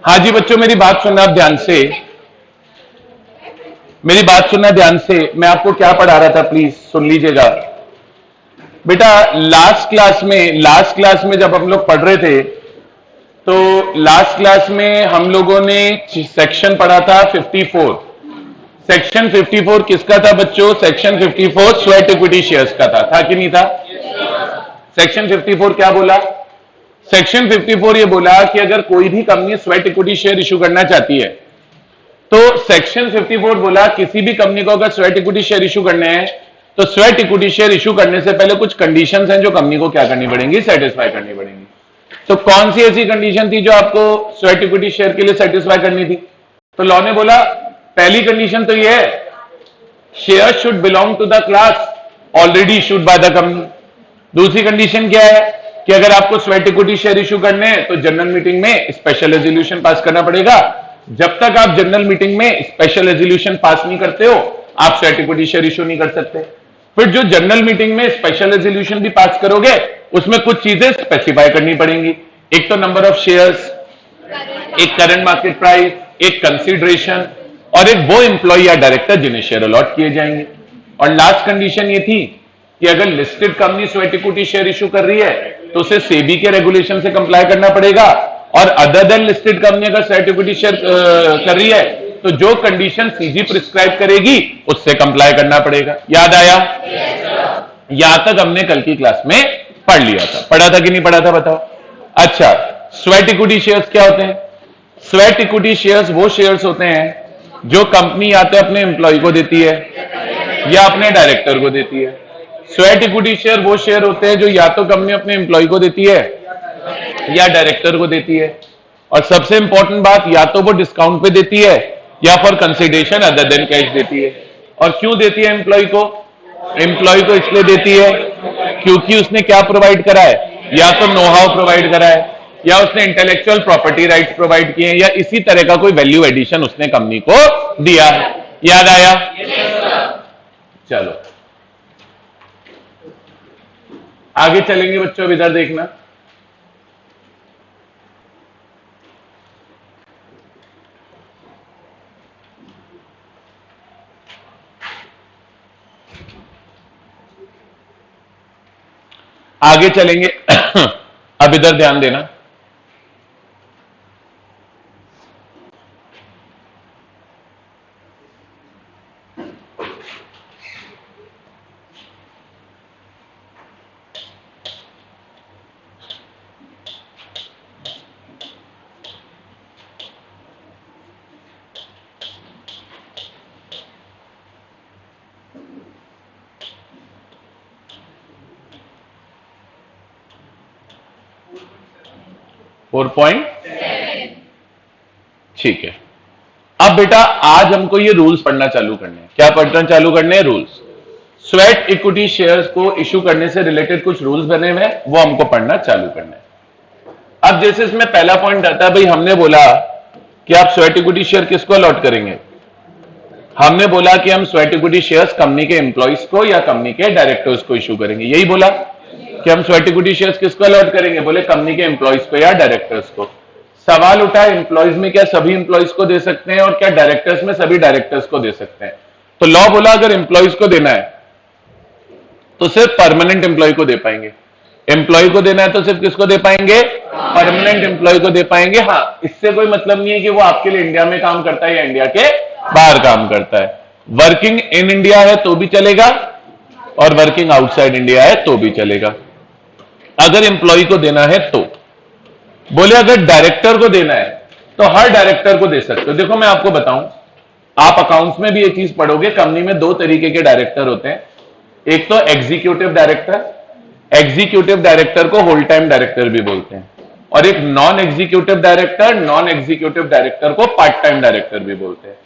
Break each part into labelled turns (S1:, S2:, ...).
S1: हाँ जी बच्चों, मेरी बात सुनना आप ध्यान से, मेरी बात सुनना ध्यान से। मैं आपको क्या पढ़ा रहा था, प्लीज सुन लीजिएगा। बेटा लास्ट क्लास में जब हम लोग पढ़ रहे थे, तो लास्ट क्लास में हम लोगों ने सेक्शन पढ़ा था 54। सेक्शन 54 किसका था बच्चों? सेक्शन 54 स्वेट इक्विटी शेयर्स का था कि नहीं था? सेक्शन 54 क्या बोला? सेक्शन 54 ये बोला कि अगर कोई भी company sweat equity share issue करना चाहती है, तो सेक्शन 54 बोला किसी भी कंपनी को अगर स्वेट इक्विटी शेयर इशू करने हैं, तो स्वेट इक्विटी शेयर इशू करने से पहले कुछ कंडीशंस हैं जो कंपनी को क्या करनी पड़ेंगी? सेटिस्फाई करनी पड़ेंगी। तो कौन सी ऐसी कंडीशन थी जो आपको स्वेट इक्विटी शेयर के लिए सेटिस्फाई करनी थी? तो लॉ ने बोला पहली कंडीशन तो ये है, share should belong to the class already issued by the company. दूसरी कंडीशन क्या है कि अगर आपको स्वेट इक्विटी शेयर इशू करने हैं तो जनरल मीटिंग में स्पेशल रेजोल्यूशन पास करना पड़ेगा। जब तक आप जनरल मीटिंग में स्पेशल रेजोल्यूशन पास नहीं करते हो, आप स्वेट इक्विटी शेयर इशू नहीं कर सकते। फिर जो जनरल मीटिंग में स्पेशल रेजोल्यूशन भी पास करोगे, उसमें कुछ चीजें स्पेसिफाई करनी पड़ेंगी। एक तो नंबर ऑफ शेयर्स, एक करंट मार्केट प्राइस, एक कंसीडरेशन, और एक वो एम्प्लॉय या डायरेक्टर जिन्हें शेयर अलॉट किए जाएंगे। और लास्ट कंडीशन ये थी कि अगर listed company sweat equity share issue कर रही है, तो उसे सेबी के रेगुलेशन से कंप्लाई करना पड़ेगा। और अदर देन लिस्टेड कंपनी अगर स्वेट इक्विटी शेयर कर रही है, तो जो कंडीशन सीजी प्रिस्क्राइब करेगी उससे कंप्लाई करना पड़ेगा। याद आया? यहां तक हमने कल की क्लास में पढ़ लिया था। पढ़ा था कि नहीं पढ़ा था बताओ? अच्छा, स्वेट इक्विटी शेयर्स क्या होते हैं? स्वेट इक्विटी शेयर्स वो शेयर्स होते हैं जो कंपनी या तो अपने एम्प्लॉय को देती है या अपने डायरेक्टर को देती है। स्वेट इक्विटी शेयर वो शेयर होते हैं जो या तो कंपनी अपने एम्प्लॉय को देती है या डायरेक्टर को देती है। और सबसे इंपॉर्टेंट बात, या तो वो डिस्काउंट पे देती है या for consideration other than cash देती है। और क्यों देती है एम्प्लॉय को? एम्प्लॉय को इसलिए देती है क्योंकि उसने क्या प्रोवाइड करा है? या तो नो हाउ प्रोवाइड करा है, या उसने इंटेलेक्चुअल प्रॉपर्टी राइट्स प्रोवाइड किए हैं, या इसी तरह का कोई वैल्यू एडिशन उसने कंपनी को दिया है। याद आया? चलो आगे चलेंगे बच्चों, इधर देखना। आगे चलेंगे अब इधर ध्यान देना। ठीक है। अब बेटा आज हमको ये रूल्स पढ़ना चालू करने हैं। क्या पढ़ना चालू करने हैं? रूल्स। स्वेट इक्विटी शेयर्स को इशू करने से रिलेटेड कुछ रूल्स बने हुए हैं, वो हमको पढ़ना चालू करना है। अब जैसे इसमें पहला पॉइंट आता है, भाई हमने बोला कि आप स्वेट इक्विटी शेयर किसको अलॉट करेंगे? हमने बोला कि हम स्वेट इक्विटी शेयर्स कंपनी के एम्प्लॉइज को या कंपनी के डायरेक्टर्स को इशू करेंगे। यही बोला कि हम स्वेट इक्विटी शेयर्स किसको अलॉट करेंगे? बोले कंपनी के एम्प्लॉइज को या डायरेक्टर्स को। सवाल उठा एम्प्लॉइज में क्या सभी एम्प्लॉइज को दे सकते हैं, और क्या डायरेक्टर्स में सभी डायरेक्टर्स को दे सकते हैं? तो लॉ बोला अगर एम्प्लॉइज को देना है तो सिर्फ परमानेंट एम्प्लॉय को दे पाएंगे। एम्प्लॉय को देना है तो सिर्फ किसको दे पाएंगे? परमानेंट एम्प्लॉय को दे पाएंगे। हाँ, इससे कोई मतलब नहीं है कि वो आपके लिए इंडिया में काम करता है या इंडिया के बाहर काम करता है। वर्किंग इन इंडिया है तो भी चलेगा, और वर्किंग आउटसाइड इंडिया है तो भी चलेगा, अगर एम्प्लॉय को देना है तो। बोले अगर डायरेक्टर को देना है तो हर डायरेक्टर को दे सकते हो। देखो मैं आपको बताऊं, आप अकाउंट्स में भी ये चीज पढ़ोगे, कंपनी में दो तरीके के डायरेक्टर होते हैं। एक तो एग्जीक्यूटिव डायरेक्टर, एग्जीक्यूटिव डायरेक्टर को होल टाइम डायरेक्टर भी बोलते हैं, और एक non executive director, non executive director को पार्ट टाइम डायरेक्टर भी बोलते हैं।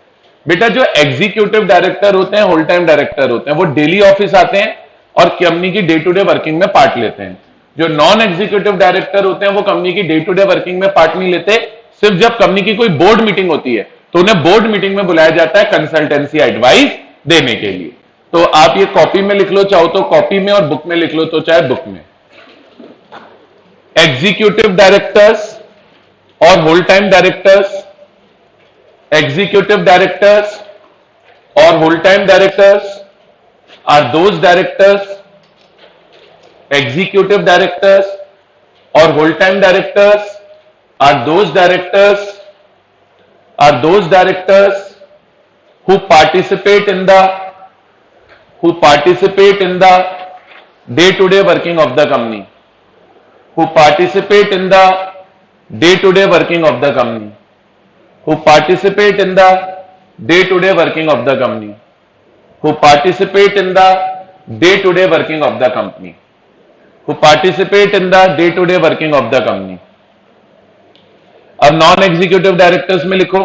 S1: बेटा जो एग्जीक्यूटिव डायरेक्टर होते हैं, होल टाइम डायरेक्टर होते हैं, वो डेली ऑफिस आते हैं और कंपनी की डे टू डे वर्किंग में पार्ट लेते हैं। जो नॉन एग्जीक्यूटिव डायरेक्टर होते हैं वो कंपनी की डे टू डे वर्किंग में पार्ट नहीं लेते। सिर्फ जब कंपनी की कोई बोर्ड मीटिंग होती है तो उन्हें बोर्ड मीटिंग में बुलाया जाता है कंसल्टेंसी एडवाइस देने के लिए। तो आप ये कॉपी में लिख लो चाहो तो कॉपी में, और बुक में लिख लो तो चाहे बुक में। एग्जीक्यूटिव डायरेक्टर्स और whole time directors, executive directors or whole-time directors are those directors, executive directors or whole-time directors are those directors who participate in the day-to-day working of the company, who participate in the day-to-day working of the company, who participate in the day-to-day working of the company, who participate in the day-to-day working of the company, who participate in the day-to-day working of the company. अब non executive directors में लिखो,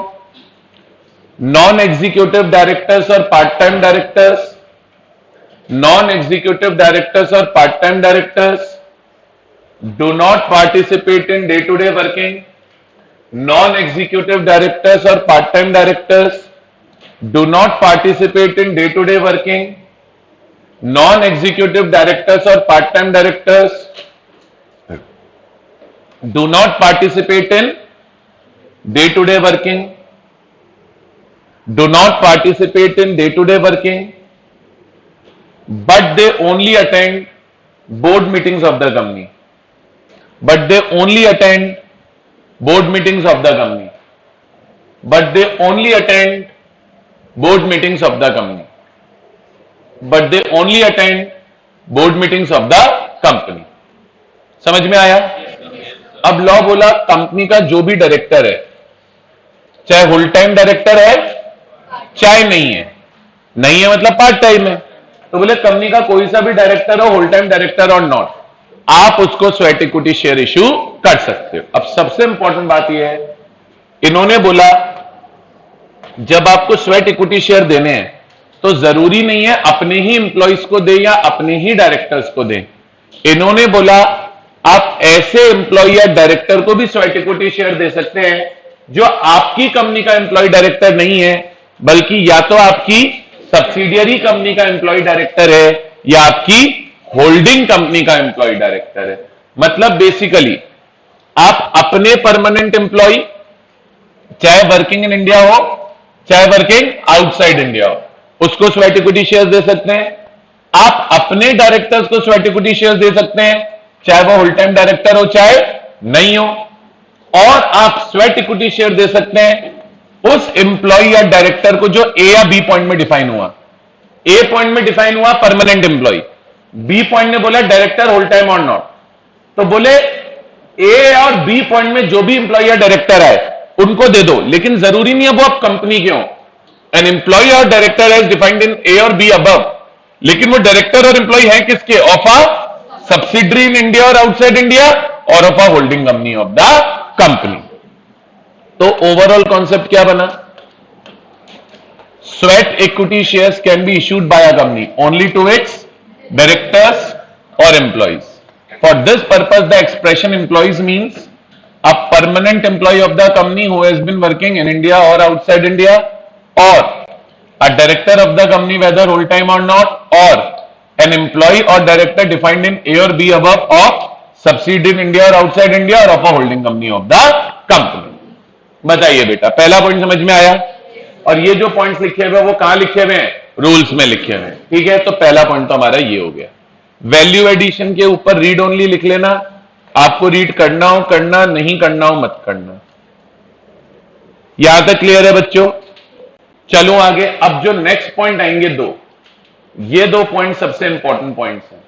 S1: non executive directors और part time directors, non executive directors और part time directors do not participate in day-to-day working. Non-executive directors or part-time directors do not participate in day-to-day working. Non-executive directors or part-time directors do not participate in day-to-day working. Do not participate in day-to-day working, but they only attend board meetings of the company. But they only attend board meetings of the company. But they only attend board meetings of the company. But they only attend board meetings of the company. समझ में आया? अब law बोला company का जो भी director है, चाहे होल टाइम डायरेक्टर है चाहे नहीं है, नहीं है मतलब पार्ट टाइम है, तो बोले कंपनी का कोई सा भी डायरेक्टर हो, होल टाइम डायरेक्टर और नॉट, आप उसको स्वेट इक्विटी शेयर इश्यू कर सकते हो। अब सबसे इंपॉर्टेंट बात यह है, इन्होंने बोला जब आपको स्वेट इक्विटी शेयर देने हैं तो जरूरी नहीं है अपने ही इंप्लॉइज को दें या अपने ही डायरेक्टर्स को दें। इन्होंने बोला आप ऐसे इंप्लॉय या डायरेक्टर को भी स्वेट इक्विटी शेयर दे सकते हैं जो आपकी कंपनी का इंप्लॉय डायरेक्टर नहीं है, बल्कि या तो आपकी सब्सिडियरी कंपनी का इंप्लॉय डायरेक्टर है या आपकी होल्डिंग कंपनी का इंप्लॉय डायरेक्टर है। मतलब बेसिकली आप अपने परमानेंट इंप्लॉय, चाहे वर्किंग इन इंडिया हो चाहे वर्किंग आउटसाइड इंडिया हो, उसको स्वेट इक्विटी शेयर दे सकते हैं। आप अपने डायरेक्टर्स को स्वेट इक्विटी शेयर दे सकते हैं, चाहे वो होल टाइम डायरेक्टर हो चाहे नहीं हो, और आप स्वेट इक्विटी शेयर दे सकते हैं उस इंप्लॉय या डायरेक्टर को जो ए या बी पॉइंट में डिफाइन हुआ। ए पॉइंट में डिफाइन हुआ परमानेंट इंप्लॉय, बी पॉइंट में बोला डायरेक्टर होल टाइम और नॉट, तो बोले ए और बी पॉइंट में जो भी इंप्लॉय या डायरेक्टर है उनको दे दो, लेकिन जरूरी नहीं है वो आप कंपनी के हो। एन एम्प्लॉय और डायरेक्टर एज डिफाइंड इन ए और बी अबव, लेकिन वो डायरेक्टर और इंप्लॉय है किसके? Of a subsidiary in India और आउटसाइड इंडिया और of a holding company of the company. तो ओवरऑल कॉन्सेप्ट क्या बना? Sweat equity shares can be issued by a company only to its directors or employees. For this purpose, the expression employees means a permanent employee of the company who has been working in India or outside India, or a director of the company whether whole time or not, or an employee or director defined in A or B above of subsidiary in India or outside India or of a holding company of the company. बताइए बेटा, पहला point समझ में आया? और ये जो points लिखे हुए वो कहां लिखे हुए हैं? रूल्स में लिखे हुए हैं। ठीक है, तो पहला पॉइंट तो हमारा ये हो गया। वैल्यू एडिशन के ऊपर रीड ओनली लिख लेना, आपको रीड करना हो करना, नहीं करना हो मत करना। यहां तक क्लियर है बच्चों? चलो आगे। अब जो नेक्स्ट पॉइंट आएंगे ये दो पॉइंट सबसे इंपॉर्टेंट पॉइंट्स हैं,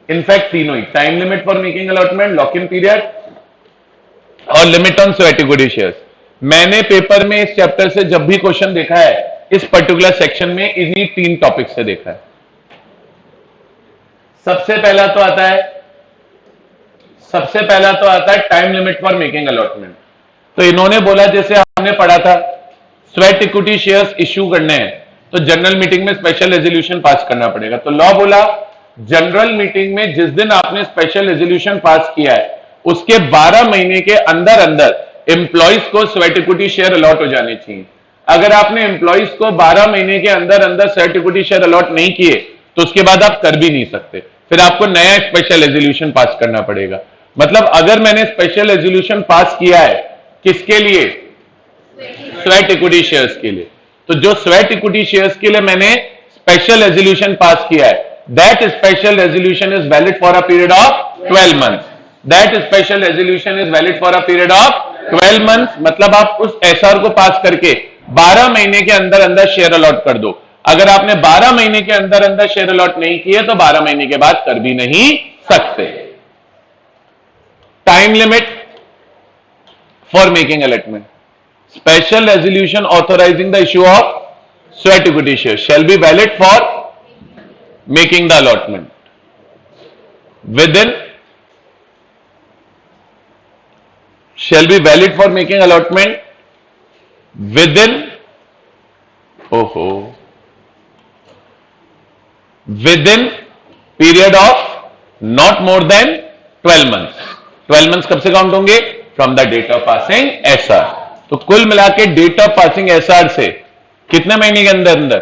S1: इनफैक्ट तीनों ही, time limit for making allotment, lock in period और limit on sweat equity shares. मैंने पेपर में इस चैप्टर से जब भी क्वेश्चन देखा है इस पर्टिकुलर सेक्शन में इन्हीं तीन टॉपिक से देखा है। सबसे पहला तो आता है time limit for making allotment. तो इन्होंने बोला, जैसे हमने पढ़ा था, स्वेट इक्विटी शेयर्स इश्यू करने हैं तो जनरल मीटिंग में स्पेशल रेजोल्यूशन पास करना पड़ेगा। तो लॉ बोला जनरल मीटिंग में जिस दिन आपने स्पेशल रेजोल्यूशन पास किया है उसके 12 महीने के अंदर अंदर एम्प्लॉइज को स्वेट इक्विटी शेयर अलॉट हो जाने चाहिए। अगर आपने एम्प्लॉइज को 12 महीने के अंदर अंदर स्वेट इक्विटी शेयर अलॉट नहीं किए तो उसके बाद आप कर भी नहीं सकते, फिर आपको नया स्पेशल रेजोल्यूशन पास करना पड़ेगा। मतलब अगर मैंने स्पेशल रेजोल्यूशन पास किया है किसके लिए, स्वेट इक्विटी शेयर्स के लिए, तो जो स्वेट इक्विटी शेयर्स के लिए मैंने स्पेशल रेजोल्यूशन पास किया है, that special resolution is valid for a period of 12 months. That special resolution is valid for a period of 12 months. मतलब आप उस एसआर को पास करके 12 महीने के अंदर अंदर शेयर अलॉट कर दो। अगर आपने 12 महीने के अंदर अंदर शेयर अलॉट नहीं किए तो 12 महीने के बाद कर भी नहीं सकते। Time limit for making allotment, special resolution authorizing the issue of sweat equity shares shall be valid for making the allotment within, shall be valid for making allotment within, within period of not more than 12 months। 12 months कब से count होंगे, from the date of passing SR. तो कुल मिला के date of passing SR से कितने महीने के अंदर अंदर,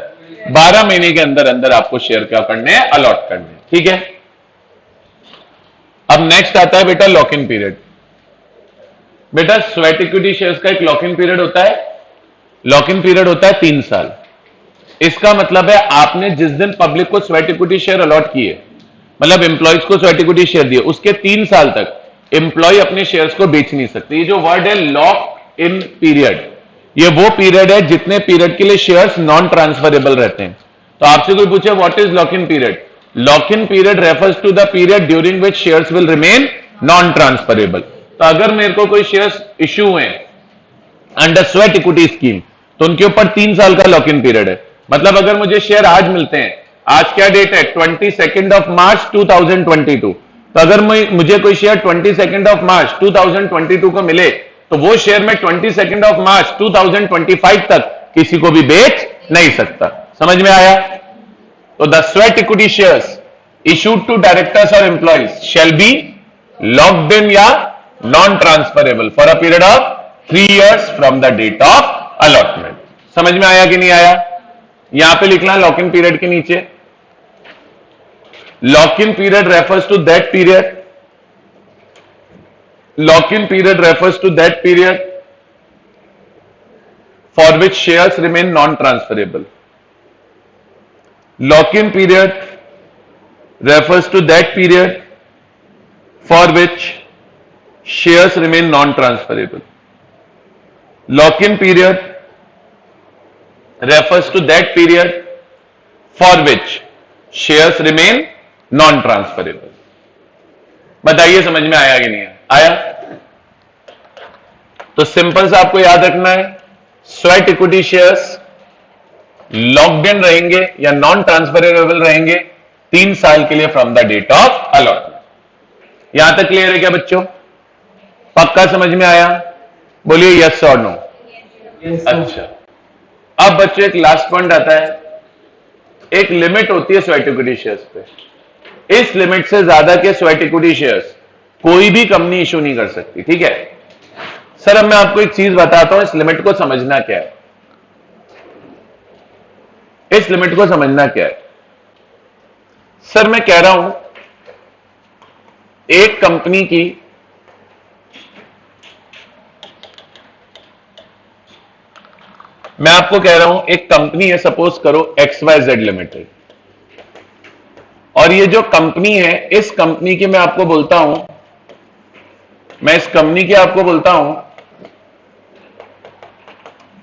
S1: 12 महीने के अंदर अंदर आपको शेयर क्या करने हैं, अलॉट करने हैं। ठीक है, अब नेक्स्ट आता है बेटा लॉक इन पीरियड। बेटा स्वेट इक्विटी शेयर्स का एक लॉक इन पीरियड होता है, लॉक इन पीरियड होता है 3 साल। इसका मतलब है आपने जिस दिन पब्लिक को स्वेट इक्विटी शेयर अलॉट किए, मतलब एम्प्लॉयज को स्वेट इक्विटी शेयर दिए, उसके 3 साल तक एम्प्लॉय अपने शेयर्स को बेच नहीं सकते। ये जो वर्ड है लॉक इन पीरियड, ये वो पीरियड है जितने पीरियड के लिए शेयर्स नॉन ट्रांसफरेबल रहते हैं। तो आपसे कोई पूछे what is lock in period, lock in period refers to the period during which shares will remain non transferable. तो अगर मेरे को कोई शेयर्स इश्यू हुए अंडर स्वेट इक्विटी स्कीम तो उनके ऊपर 3 साल का लॉक इन पीरियड है। मतलब अगर मुझे शेयर आज मिलते हैं, आज क्या डेट है 22 ऑफ मार्च 2022, तो अगर मुझे कोई शेयर 22 ऑफ मार्च 2022 को मिले तो वो शेयर में 22 ऑफ मार्च 2025 तक किसी को भी बेच नहीं सकता। समझ में आया? तो the sweat equity shares issued to directors और employees shall be locked in या non transferable for a period of 3 years from the date of allotment. समझ में आया कि नहीं आया? यहां पे लिखना लॉक इन पीरियड के नीचे, lock in period refers to that period, lock-in period refers to that period for which shares remain non-transferable. Lock-in period refers to that period for which shares remain non-transferable. Lock-in period refers to that period for which shares remain non-transferable. बताइए समझ में आया कि नहीं आया? तो simple से आपको याद रखना है, sweat equity shares locked in रहेंगे या नॉन ट्रांसफरेबल रहेंगे 3 साल के लिए from the date of allotment. यहां तक क्लियर है क्या बच्चों? पक्का समझ में आया? बोलिए यस और नो। अच्छा, अब बच्चों एक लास्ट पॉइंट आता है, एक लिमिट होती है स्वेट इक्विटी शेयर्स पे। इस लिमिट से ज्यादा के स्वेट इक्विटी शेयर्स कोई भी कंपनी इशू नहीं कर सकती। ठीक है सर, अब मैं आपको एक चीज बताता हूं, इस लिमिट को समझना क्या है। इस लिमिट को समझना क्या है सर, मैं कह रहा हूं एक कंपनी की मैं आपको कह रहा हूं एक कंपनी है, सपोज करो XYZ लिमिटेड, और ये जो कंपनी है इस कंपनी की मैं आपको बोलता हूं, मैं इस कंपनी की आपको बोलता हूं,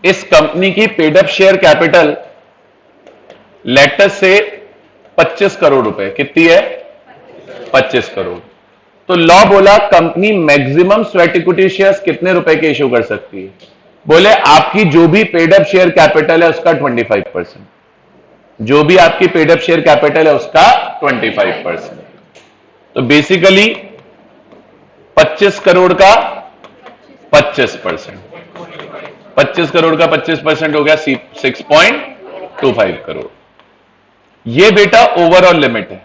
S1: इस कंपनी की paid up share capital let's say 25 crore रुपए, कितनी है 25 करोड़। तो लॉ बोला company maximum sweat equity shares कितने रुपए के इश्यू कर सकती है? बोले आपकी जो भी पेड अप शेयर कैपिटल है उसका 25%, जो भी आपकी पेड अप शेयर कैपिटल है उसका 25%। तो बेसिकली 25 करोड़ का 25%, 25 करोड़ का 25% हो गया 6.25 करोड़। ये बेटा ओवरऑल लिमिट है।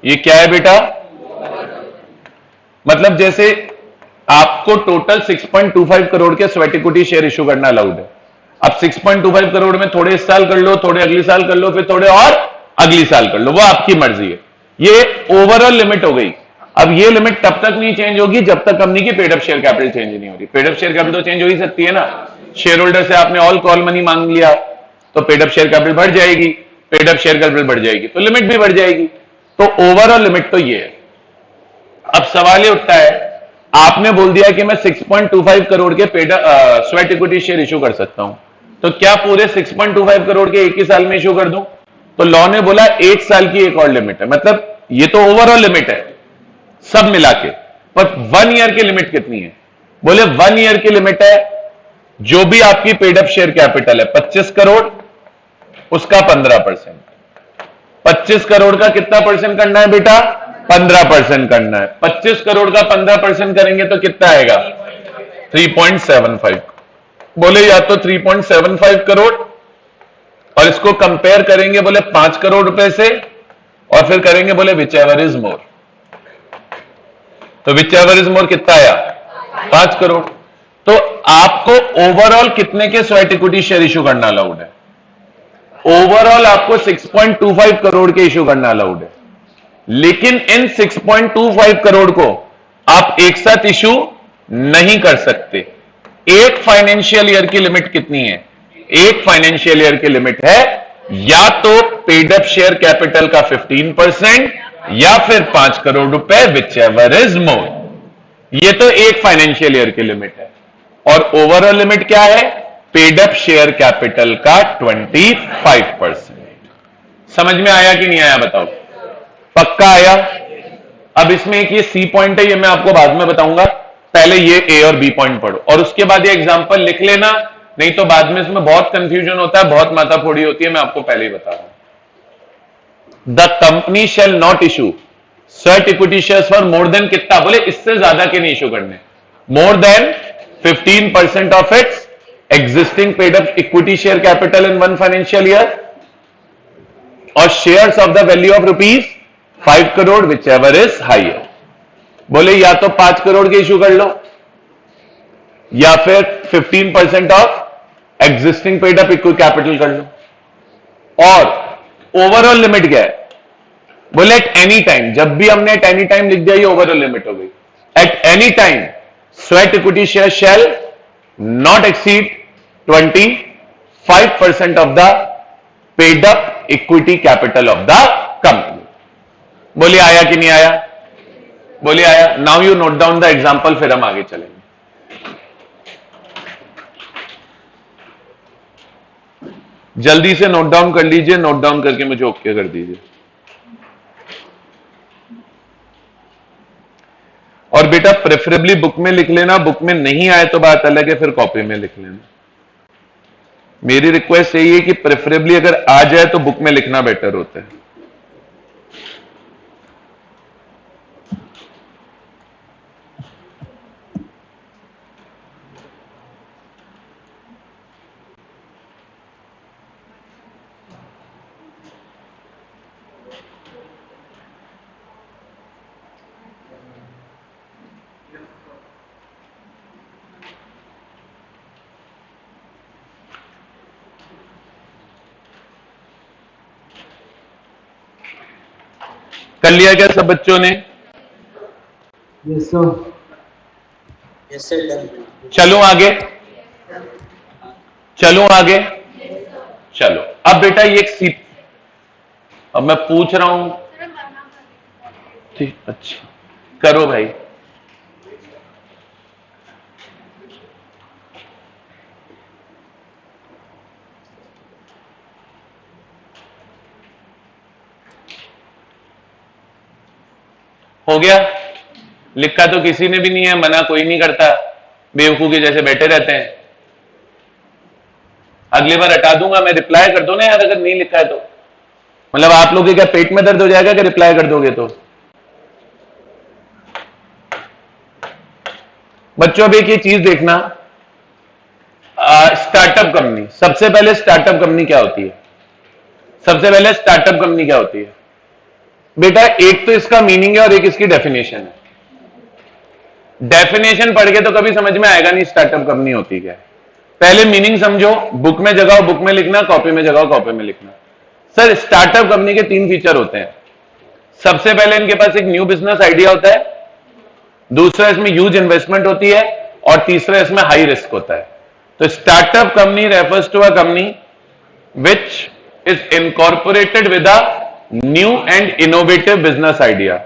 S1: ये क्या है बेटा? मतलब जैसे आपको टोटल 6.25 करोड़ के स्वेट इक्विटी शेयर इशू करना अलाउड है। अब 6.25 करोड़ में थोड़े इस साल कर लो, थोड़े अगले साल कर लो, फिर थोड़े और अगली साल कर लो, वो आपकी मर्जी है। ये ओवरऑल लिमिट हो गई। अब ये लिमिट तब तक नहीं चेंज होगी जब तक कंपनी की paid up share capital change नहीं हो रही। पेड अप शेयर कैपिटल तो चेंज हो ही सकती है ना, शेयर होल्डर से आपने ऑल कॉल मनी मांग लिया तो पेड अप शेयर कैपिटल बढ़ जाएगी, पेड अप शेयर कैपिटल बढ़ जाएगी तो लिमिट भी बढ़ जाएगी। तो ओवरऑल लिमिट तो ये है। अब सवाल ये उठता है, आपने बोल दिया कि मैं 6.25 करोड़ के paid sweat equity share issue कर सकता हूं, तो क्या पूरे 6.25 करोड़ के एक ही साल में इशू कर दूं? तो लॉ ने बोला एक साल की एक और लिमिट है, मतलब ये तो ओवरऑल लिमिट है सब मिला के, पर 1 ईयर की लिमिट कितनी है? बोले 1 ईयर की लिमिट है जो भी आपकी पेड अप शेयर कैपिटल है 25 करोड़, उसका 15%। 25 करोड़ का कितना परसेंट करना है बेटा? 15% करना है। 25 करोड़ का 15% करेंगे तो कितना आएगा? 3.75। बोले या तो 3.75 करोड़ और इसको कंपेयर करेंगे बोले 5 करोड़ रुपए से, और फिर करेंगे बोले विच एवर इज मोर। तो विच एवर इज मोर कितना आया? 5 करोड़। तो आपको ओवरऑल कितने के स्वेट इक्विटी शेयर इशू करना अलाउड है? ओवरऑल आपको 6.25 करोड़ के इशू करना अलाउड है, लेकिन इन 6.25 करोड़ को आप एक साथ इशू नहीं कर सकते। एक फाइनेंशियल ईयर की लिमिट कितनी है? एक फाइनेंशियल ईयर की लिमिट है या तो पेड अप शेयर कैपिटल का 15% या फिर 5 करोड़ रुपए, विच एवर इज मोर। ये तो एक फाइनेंशियल ईयर की लिमिट है। और ओवरऑल लिमिट क्या है? पेड अप शेयर कैपिटल का 25%। समझ में आया कि नहीं आया बताओ? पक्का आया? अब इसमें एक ये सी पॉइंट है, ये मैं आपको बाद में बताऊंगा, पहले ये ए और बी पॉइंट पढ़ो और उसके बाद ये एग्जांपल लिख लेना, नहीं तो बाद में इसमें बहुत कंफ्यूजन होता है, बहुत माथाफोड़ी होती है। मैं आपको पहले ही बता रहा हूं। The company shall not issue sweat equity shares for more than कितना? बोले इससे ज्यादा के नहीं इशू करने, more than 15% of its existing paid up equity share capital in one financial year or shares of the value of rupees 5 crore whichever is higher। बोले या तो 5 करोड़ के इशू कर लो या फिर 15% of existing paid up equity capital कर लो। और overall limit क्या है? बोले एट एनी टाइम, जब भी हमने एट एनी टाइम लिख दिया ये ओवरऑल लिमिट हो गई। At any time sweat equity share shall not exceed 25% of the paid up equity capital of the company। बोलिए आया कि नहीं आया? बोलिए आया? Now you note down the example, फिर हम आगे चलेंगे। जल्दी से नोट डाउन कर लीजिए, नोट डाउन करके मुझे ओके कर दीजिए। और बेटा प्रेफरेबली बुक में लिख लेना, बुक में नहीं आए तो बात अलग है, फिर कॉपी में लिख लेना। मेरी रिक्वेस्ट यही है कि प्रेफरेबली अगर आ जाए तो बुक में लिखना बेटर होता है। कर लिया क्या सब बच्चों ने?
S2: Yes sir.
S3: Yes sir, done.
S1: चलूं आगे? चलूं आगे? चलो। अब बेटा ये एक सी, अब मैं पूछ रहा हूं, ठीक, अच्छा करो भाई। हो गया? लिखा तो किसी ने भी नहीं है, मना कोई नहीं करता, बेवकूफ के जैसे बैठे रहते हैं। अगली बार हटा दूंगा मैं, रिप्लाई कर दो ना यार अगर नहीं लिखा है तो। मतलब आप लोगों के क्या पेट में दर्द हो जाएगा कि रिप्लाई कर दोगे तो? बच्चों अब एक ये चीज देखना, स्टार्टअप कंपनी, सबसे पहले स्टार्टअप कंपनी क्या होती है? सबसे पहले स्टार्टअप कंपनी क्या होती है बेटा? एक तो इसका मीनिंग है और एक इसकी डेफिनेशन है। डेफिनेशन पढ़ के तो कभी समझ में आएगा नहीं स्टार्टअप कंपनी होती क्या है। पहले मीनिंग समझो, बुक में जगाओ बुक में लिखना, कॉपी में जगाओ कॉपी में लिखना। सर स्टार्टअप कंपनी के 3 फीचर होते हैं। सबसे पहले इनके पास एक न्यू बिजनेस आइडिया होता है, दूसरा इसमें ह्यूज इन्वेस्टमेंट होती है, और तीसरा इसमें हाई रिस्क होता है। तो startup company refers to a company which is incorporated with a new and innovative business idea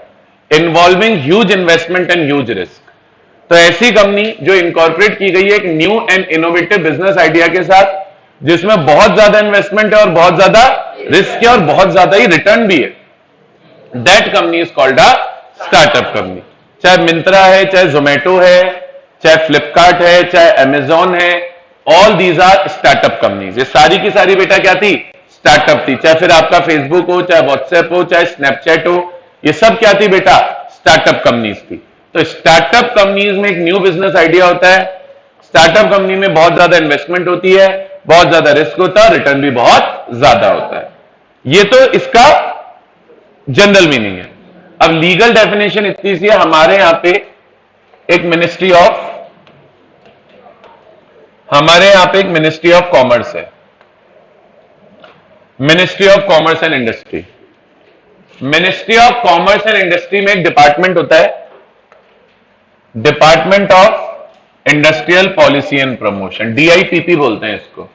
S1: involving huge investment and huge risk. तो ऐसी कंपनी जो इनकॉर्पोरेट की गई है एक new and innovative business idea के साथ, जिसमें बहुत ज्यादा इन्वेस्टमेंट है और बहुत ज्यादा रिस्क है और बहुत ज्यादा ही रिटर्न भी है, that company is called a startup company. चाहे मिंत्रा है, चाहे जोमेटो है, चाहे फ्लिपकार्ट है, चाहे अमेजॉन है, all these are startup companies. ये सारी की सारी बेटा क्या थी? स्टार्टअप थी। चाहे फिर आपका फेसबुक हो, चाहे व्हाट्सएप हो, चाहे स्नैपचैट हो, ये सब क्या थी बेटा? स्टार्टअप कंपनीज थी। तो स्टार्टअप कंपनीज में एक न्यू बिजनेस आइडिया होता है, स्टार्टअप कंपनी में बहुत ज्यादा इन्वेस्टमेंट होती है, बहुत ज्यादा रिस्क होता है, रिटर्न भी बहुत ज्यादा होता है। ये तो इसका जनरल मीनिंग है। अब लीगल डेफिनेशन इतनी सी है, हमारे यहां पे एक मिनिस्ट्री ऑफ कॉमर्स है, ministry of commerce and industry. Ministry of commerce and industry में एक डिपार्टमेंट होता है, department of industrial policy and promotion, DIPP बोलते हैं इसको।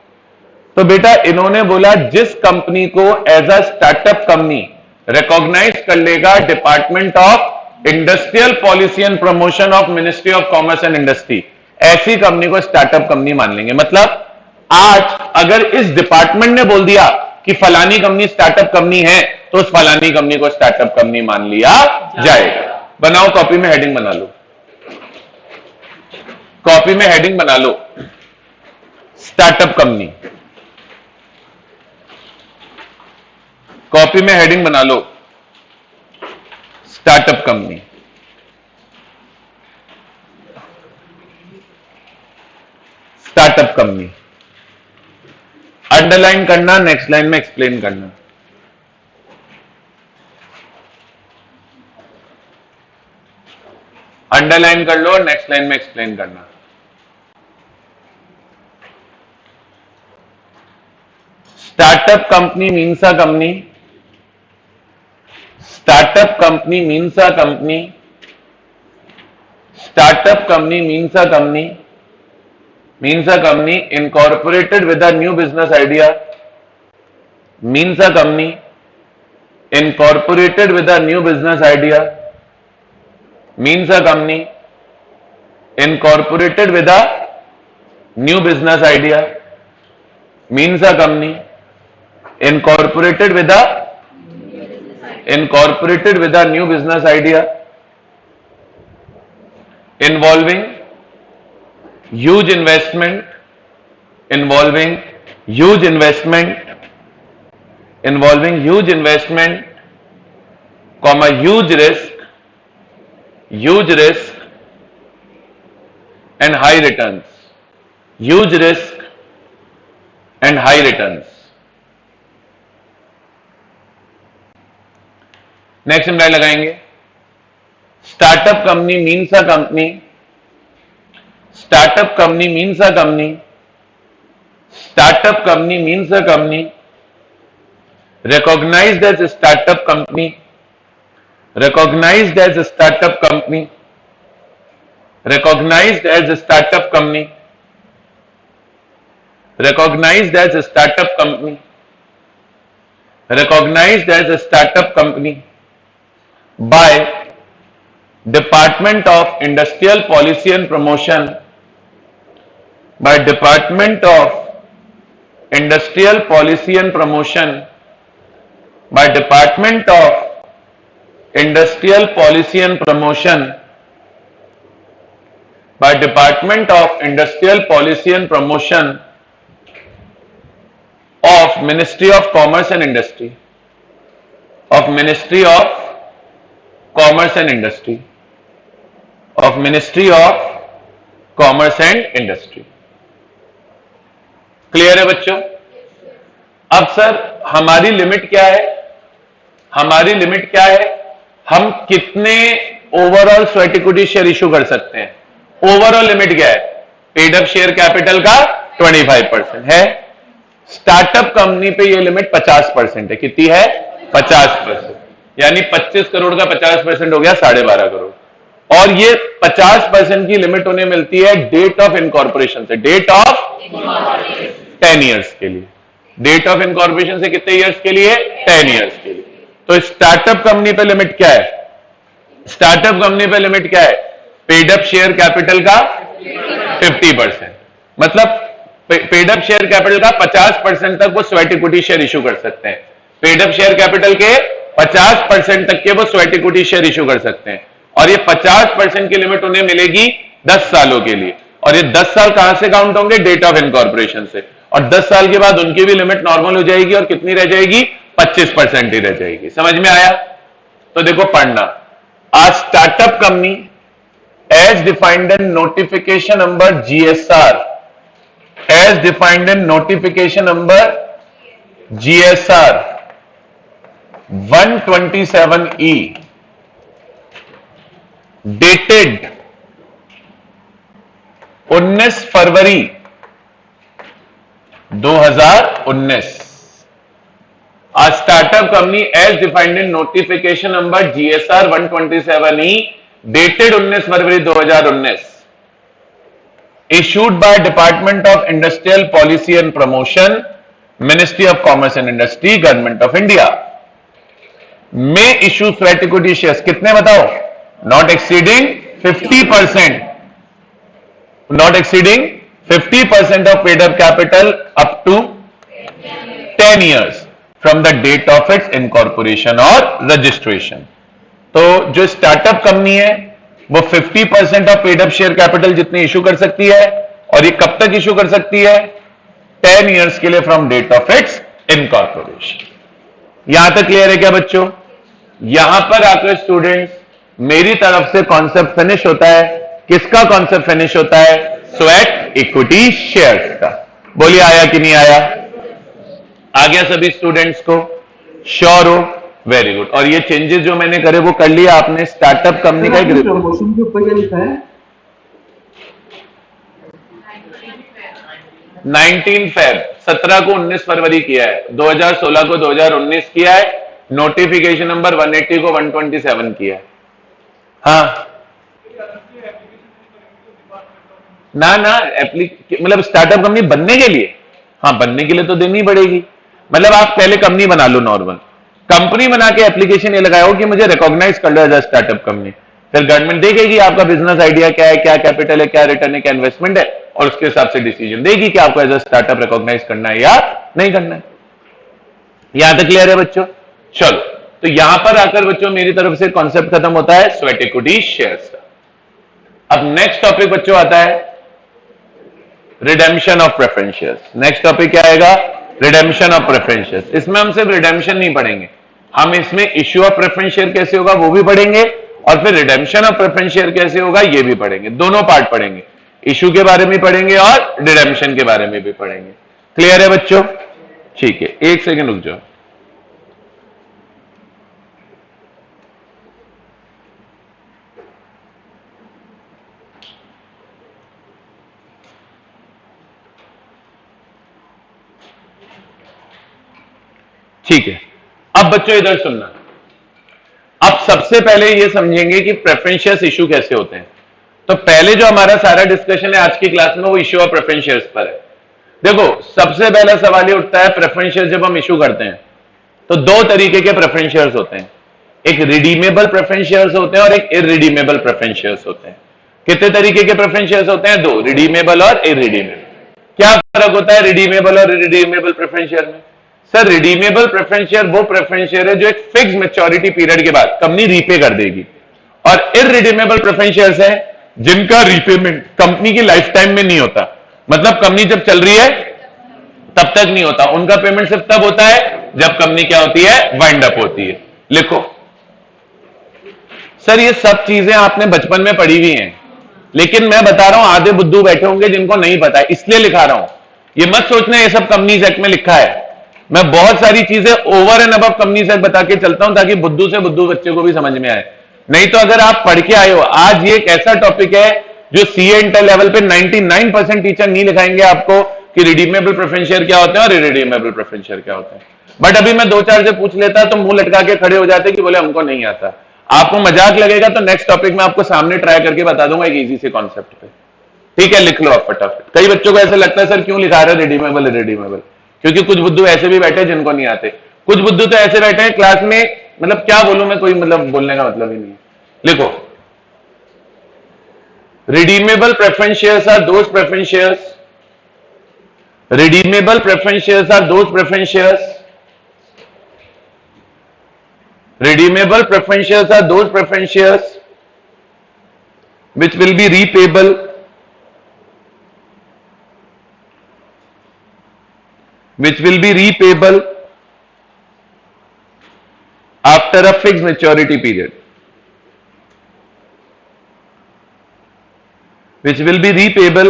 S1: तो बेटा इन्होंने बोला जिस कंपनी को as a startup company recognise कर लेगा department of industrial policy and promotion of ministry of commerce and industry, ऐसी कंपनी को स्टार्टअप कंपनी मान लेंगे। मतलब आज अगर इस डिपार्टमेंट ने बोल दिया कि फलानी कंपनी स्टार्टअप कंपनी है, तो उस फलानी कंपनी को स्टार्टअप कंपनी मान लिया जाएगा। बनाओ, कॉपी में हेडिंग बना लो, कॉपी में हेडिंग बना लो, स्टार्टअप कंपनी। कॉपी में हेडिंग बना लो, startup company. Startup company underline करना, नेक्स्ट लाइन में एक्सप्लेन करना। अंडरलाइन कर लो, नेक्स्ट लाइन में एक्सप्लेन करना। Startup company means a company, startup company means a company, startup company means a company, means a company incorporated with a new business idea, means a company incorporated with a new business idea, means a company incorporated with a new business idea, means a company incorporated with a new business idea involving huge investment, involving huge investment, comma huge risk and high returns, huge risk and high returns. Next imply लगाएंगे, startup company means a company, startup company means a company, startup company means a company recognized as a startup company, recognized as a startup company, recognized as a startup company, recognized as a startup company, recognized as a startup company by Department of Industrial Policy and Promotion, by Department of Industrial Policy and Promotion, by Department of Industrial Policy and Promotion, by Department of Industrial Policy and Promotion of Ministry of Commerce and Industry, of Ministry of Commerce and Industry, of Ministry of Commerce and Industry। Clear है बच्चों? अब sir हमारी limit क्या है? हमारी limit क्या है? हम कितने overall sweat equity share issue कर सकते हैं? ओवरऑल लिमिट क्या है? पेड अप शेयर कैपिटल का 25% है। स्टार्टअप कंपनी पे ये लिमिट 50% है। कितनी है? 50%। यानी 25 करोड़ का 50% हो गया 12.5 करोड़। और ये 50% की लिमिट उन्हें मिलती है डेट ऑफ इनकॉर्पोरेशन से, डेट ऑफ 10 ईयर्स के लिए। डेट ऑफ इनकॉर्पोरेशन से कितने ईयर्स के लिए? 10 ईयर्स के लिए। तो स्टार्टअप कंपनी पे लिमिट क्या है? स्टार्टअप कंपनी पे लिमिट क्या है? पेड अप शेयर कैपिटल का 50%, मतलब पेड अप शेयर कैपिटल का 50% तक वो स्वेट इक्विटी शेयर इशू कर सकते हैं। पेड अप शेयर कैपिटल के 50% तक के वो स्वेट इक्विटी शेयर इशू कर सकते हैं, और ये 50% की लिमिट उन्हें मिलेगी 10 सालों के लिए। और ये 10 साल कहां से काउंट होंगे? डेट ऑफ इनकॉर्पोरेशन से। और 10 साल के बाद उनकी भी लिमिट नॉर्मल हो जाएगी, और कितनी रह जाएगी? 25% ही रह जाएगी। समझ में आया? तो देखो पढ़ना, a startup company as defined in notification number GSR, as defined in notification number GSR 127E dated 19 February 2019। A startup company as defined in notification number GSR 127E dated 19 February 2019 issued by Department of Industrial Policy and Promotion, Ministry of Commerce and Industry, Government of India, may issue sweat equity shares कितने बताओ? Not exceeding 50%, not exceeding 50% of paid up capital up to 10 years from the date of its incorporation or registration। तो जो startup company है वो 50% of paid up share capital जितनी issue कर सकती है, और ये कब तक इशू कर सकती है? 10 इयर्स के लिए from date of its incorporation. यहां तक क्लियर है क्या बच्चों? यहां पर आकर स्टूडेंट्स मेरी तरफ से कॉन्सेप्ट फिनिश होता है। किसका कॉन्सेप्ट फिनिश होता है? स्वेट इक्विटी शेयर्स का। बोलिए आया कि नहीं आया? आ गया सभी स्टूडेंट्स को? श्योर हो? Very good. और ये चेंजेस जो मैंने करे वो कर लिया आपने। स्टार्टअप कंपनी का एक
S2: प्रमोशन के ऊपर क्या लिखा है?
S1: 19 फेब 17 को 19 फरवरी किया है, 2016 को 2019 किया है, नोटिफिकेशन नंबर 180 को 127 किया है। हाँ ना मतलब स्टार्टअप कंपनी बनने के लिए, हाँ बनने के लिए तो देनी पड़ेगी। मतलब आप पहले कंपनी बना लो, नॉर्मल कंपनी बना के एप्लीकेशन ये लगाओ कि मुझे रिकॉग्नाइज कर लो एज अ स्टार्टअप कंपनी। फिर गवर्नमेंट देखेगी आपका बिजनेस आइडिया क्या है, क्या कैपिटल है, क्या रिटर्न है, क्या इन्वेस्टमेंट है, और उसके हिसाब से डिसीजन देगी कि आपको एज अ स्टार्टअप रिकॉग्नाइज करना है या नहीं करना है। यहां तक क्लियर है बच्चों? चलो, तो यहां पर आकर बच्चों मेरी तरफ से कॉन्सेप्ट खत्म होता है स्वेट इक्विटी शेयर्स का। अब नेक्स्ट टॉपिक बच्चों आता है redemption of preference shares. Next topic क्या आएगा? Redemption of preference shares. इसमें हम सिर्फ रिडेम्पशन नहीं पढ़ेंगे, हम इसमें इश्यू ऑफ प्रेफरेंस शेयर कैसे होगा वो भी पढ़ेंगे, और फिर रिडेम्पशन ऑफ प्रेफरेंस शेयर कैसे होगा ये भी पढ़ेंगे। दोनों पार्ट पढ़ेंगे, इश्यू के बारे में पढ़ेंगे और रिडेम्पशन के बारे में भी पढ़ेंगे। क्लियर है बच्चों? ठीक है, एक सेकेंड रुक जाओ। ठीक है, अब बच्चों इधर सुनना। अब सबसे पहले ये समझेंगे कि प्रेफरेंस शेयर्स इशू कैसे होते हैं। तो पहले जो हमारा सारा डिस्कशन है आज की क्लास में वो इशू ऑफ प्रेफरेंस शेयर्स पर है। देखो सबसे पहला सवाल ये उठता है, प्रेफरेंस शेयर जब हम इशू करते हैं तो दो तरीके के प्रेफरेंस शेयर्स होते हैं, एक रिडीमेबल प्रेफरेंस शेयर्स होते हैं और एक इररिडीमेबल प्रेफरेंस शेयर्स होते हैं। कितने तरीके के प्रेफरेंस शेयर्स होते हैं? दो, रिडीमेबल और इररिडीमेबल। क्या फर्क होता है रिडीमेबल और इररिडीमेबल प्रेफरेंस शेयर में? सर रिडीमेबल प्रेफरेंस शेयर वो प्रेफरेंस शेयर है जो एक फिक्स मैच्योरिटी पीरियड के बाद कंपनी रीपे कर देगी, और इररिडीमेबल प्रेफरेंस शेयर्स है जिनका रीपेमेंट कंपनी की लाइफ टाइम में नहीं होता। मतलब कंपनी जब चल रही है तब तक नहीं होता, उनका पेमेंट सिर्फ तब होता है जब कंपनी क्या होती है? वाइंड अप होती है। लिखो सर ये सब चीजें आपने बचपन में पढ़ी हुई हैं, लेकिन मैं बता रहा हूं आधे बुद्धू बैठे होंगे जिनको नहीं पता है, इसलिए लिखा रहा हूं। ये मत सोचना ये सब कंपनीज एक्ट में लिखा है, मैं बहुत सारी चीजें over and above companies act बता के चलता हूं ताकि बुद्धू से बुद्धू बच्चे को भी समझ में आए। नहीं तो अगर आप पढ़ के आए हो, आज ये एक ऐसा टॉपिक है जो सीए इंटर लेवल पे 99% टीचर नहीं लिखाएंगे आपको कि रिडीमेबल प्रेफरेंस शेयर क्या होते हैं और इररिडीमेबल प्रेफरेंस शेयर क्या होता है। बट अभी मैं दो चार से पूछ लेता तो मुंह लटका के खड़े हो जाते कि बोले हमको नहीं आता। आपको मजाक लगेगा तो नेक्स्ट टॉपिक में आपको सामने ट्राई करके बता दूंगा एक इजी से कॉन्सेप्ट पे। ठीक है, लिख लो आप फटाफट। कई बच्चों को ऐसा लगता है सर क्यों लिखा रहे रिडीमेबल रिडीमेबल, क्योंकि कुछ बुद्धू ऐसे भी बैठे जिनको नहीं आते। कुछ बुद्धू तो ऐसे बैठे हैं क्लास में, मतलब क्या बोलूं मैं, कोई मतलब बोलने का मतलब ही नहीं है। लिखो, redeemable preference shares are those preference shares. Redeemable preference shares are those preference shares. Redeemable preference shares are those preference shares which will be repayable after a fixed maturity period. Which will be repayable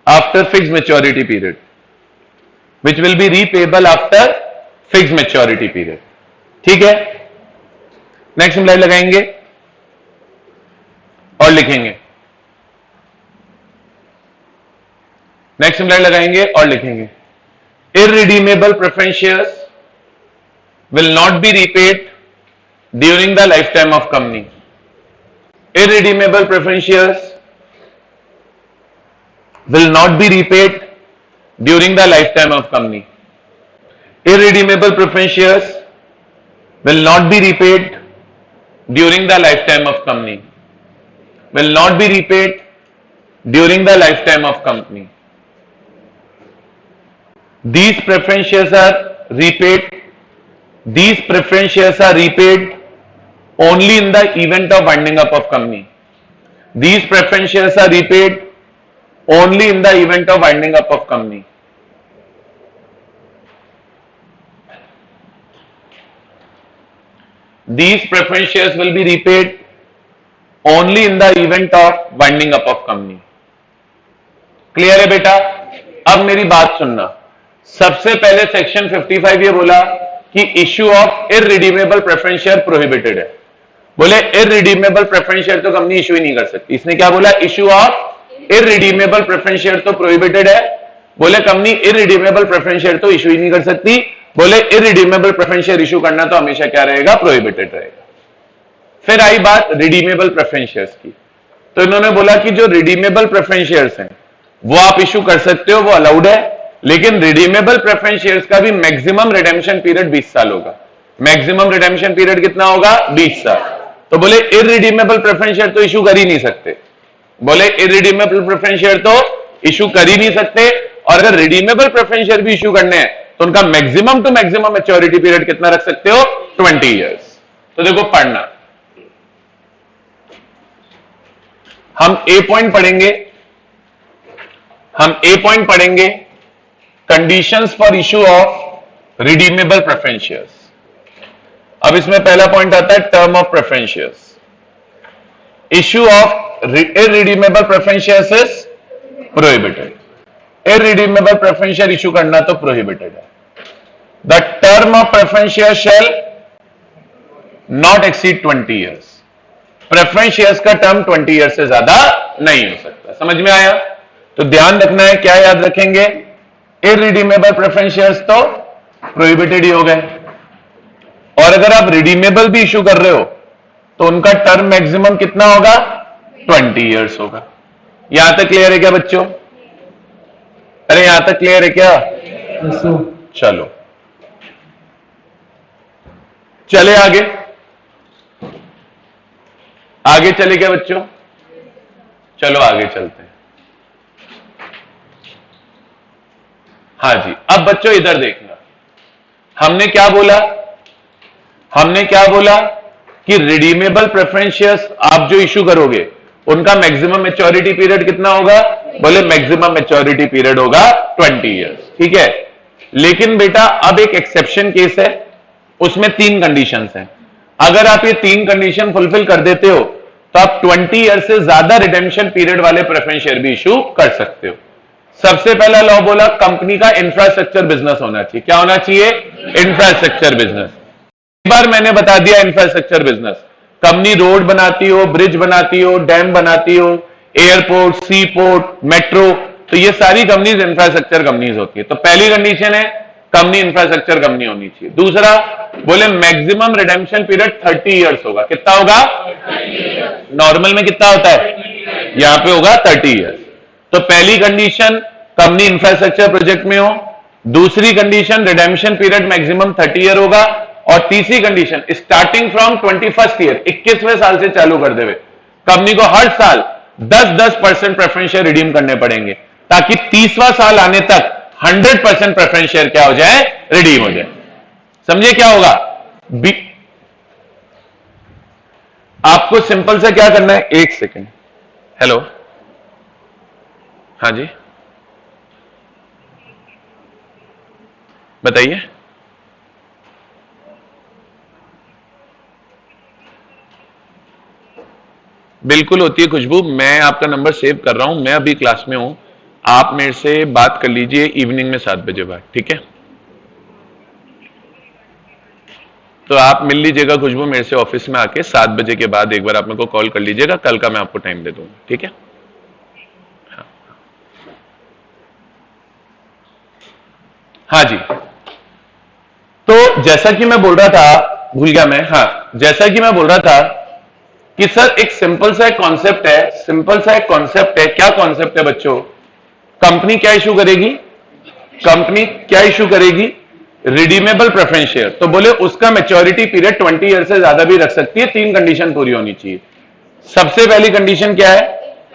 S1: after fixed maturity period. Which will be repayable after fixed maturity period. ठीक है, next imply लगाएंगे और लिखेंगे। Next imply लगाएंगे और लिखेंगे, irredeemable preference shares will not be repaid during the lifetime of company. Irredeemable preference shares will not be repaid during the lifetime of company. Irredeemable preference shares will not be repaid during the lifetime of company. Will not be repaid during the lifetime of company. These preference shares are repaid. These preference shares are repaid only in the event of winding up of company. These preference shares are repaid only in the event of winding up of company. These preference shares will be repaid only in the event of winding up of company. Clear है बेटा? अब मेरी बात सुनना। सबसे पहले section 55 ये बोला कि issue of irredeemable preference share prohibited है। बोले इररिडीमेबल प्रेफरेंस शेयर तो कंपनी इशू ही नहीं कर सकती। इसने क्या बोला? Issue of irredeemable preference share तो प्रोहिबिटेड है। बोले कंपनी इररिडीमेबल प्रेफरेंस शेयर तो इशू ही नहीं कर सकती। बोले इररिडीमेबल प्रेफरेंस शेयर इशू करना तो हमेशा क्या रहेगा? प्रोहिबिटेड रहेगा। फिर आई बात रिडीमेबल प्रेफरेंस शेयर्स की, तो इन्होंने बोला कि जो रिडीमेबल प्रेफरेंस शेयर्स हैं वो आप इशू कर सकते हो, वो अलाउड है, लेकिन रिडीमेबल प्रेफरेंस शेयर्स का भी मैक्सिमम रिडेम्पशन पीरियड 20 साल होगा। मैक्सिमम रिडेम्पशन पीरियड कितना होगा? 20 साल। तो बोले इररिडीमेबल प्रेफरेंस शेयर तो इशू कर ही नहीं सकते। बोले इररिडीमेबल प्रेफरेंस शेयर तो इशू कर ही नहीं सकते, और अगर रिडीमेबल प्रेफरेंस शेयर भी इशू करने हैं तो उनका maximum to maximum maturity period कितना रख सकते हो? 20 इयर्स। तो देखो पढ़ना, हम ए पॉइंट पढ़ेंगे, conditions for issue of redeemable preference shares. अब इसमें पहला पॉइंट आता है term of preference shares. Issue of irredeemable preference shares is prohibited. Irredeemable preference share issue करना तो प्रोहिबिटेड है। The term of preference share shall not exceed 20 years. Preference shares का term 20 year से ज्यादा नहीं हो सकता। समझ में आया? तो ध्यान रखना है, क्या याद रखेंगे? इररिडीमेबल प्रेफरेंस शेयर्स तो प्रोहिबिटेड ही हो गए, और अगर आप रिडीमेबल भी इशू कर रहे हो तो उनका टर्म मैक्सिमम कितना होगा? 20 इयर्स होगा। यहां तक क्लियर है क्या बच्चों? अरे यहां तक क्लियर है क्या?
S2: Yes, sir.
S1: चलो चले आगे, आगे चले क्या बच्चों? चलो आगे चलते हैं। हाँ जी, अब बच्चों इधर देखना, हमने क्या बोला? हमने क्या बोला कि रिडीमेबल प्रेफरेंस शेयर्स आप जो इशू करोगे उनका मैक्सिमम मैच्योरिटी पीरियड कितना होगा? बोले मैक्सिमम मैच्योरिटी पीरियड होगा 20 इयर्स। ठीक है, लेकिन बेटा अब एक एक्सेप्शन केस है, उसमें 3 कंडीशंस हैं। अगर आप ये 3 कंडीशन फुलफिल कर देते हो तो आप 20 ईयर से ज्यादा रिडेम्पशन पीरियड वाले प्रेफरेंस शेयर भी इशू कर सकते हो। सबसे पहला लॉ बोला कंपनी का इंफ्रास्ट्रक्चर बिजनेस होना चाहिए। क्या होना चाहिए? Infrastructure business. एक बार मैंने बता दिया इंफ्रास्ट्रक्चर बिजनेस, कंपनी रोड बनाती हो, ब्रिज बनाती हो, डैम बनाती हो, एयरपोर्ट, सी पोर्ट, मेट्रो, तो ये सारी कंपनीज इंफ्रास्ट्रक्चर कंपनीज होती है। तो पहली कंडीशन है कंपनी इंफ्रास्ट्रक्चर कंपनी होनी चाहिए। दूसरा बोले मैक्सिमम रिडेम्पशन पीरियड 30 इयर्स होगा। कितना होगा? नॉर्मल में कितना होता है? यहां पे होगा 30 इयर्स। तो पहली कंडीशन कंपनी इंफ्रास्ट्रक्चर प्रोजेक्ट में हो, दूसरी condition redemption period maximum 30 year होगा, और तीसरी condition starting from 21st year 21वें साल से चालू कर देवे कंपनी को हर साल 10% प्रेफरेंस शेयर रिडीम करने पड़ेंगे, ताकि 30वां साल आने तक 100% प्रेफरेंस शेयर क्या हो जाए? रिडीम हो जाए। समझे क्या होगा? आपको सिंपल से क्या करना है, एक सेकेंड। हेलो, हाँ जी बताइए। बिल्कुल होती है खुशबू, मैं आपका नंबर सेव कर रहा हूं, मैं अभी क्लास में हूं, आप मेरे से बात कर लीजिए इवनिंग में 7 बजे बाद, ठीक है? तो आप मिल लीजिएगा खुशबू मेरे से ऑफिस में आके 7 बजे के बाद एक बार आप मेरे को कॉल कर लीजिएगा, कल का मैं आपको टाइम दे दूंगा, ठीक है? हाँ जी, तो जैसा कि मैं बोल रहा था, भूल गया मैं, हाँ जैसा कि मैं बोल रहा था कि सर एक सिंपल सा एक कॉन्सेप्ट है, सिंपल सा एक कॉन्सेप्ट है। क्या कॉन्सेप्ट है बच्चों? कंपनी क्या इशू करेगी? कंपनी क्या इशू करेगी? Redeemable preference share. तो बोले उसका मैच्योरिटी पीरियड 20 ईयर से ज्यादा भी रख सकती है, 3 कंडीशन पूरी होनी चाहिए। सबसे पहली कंडीशन क्या है?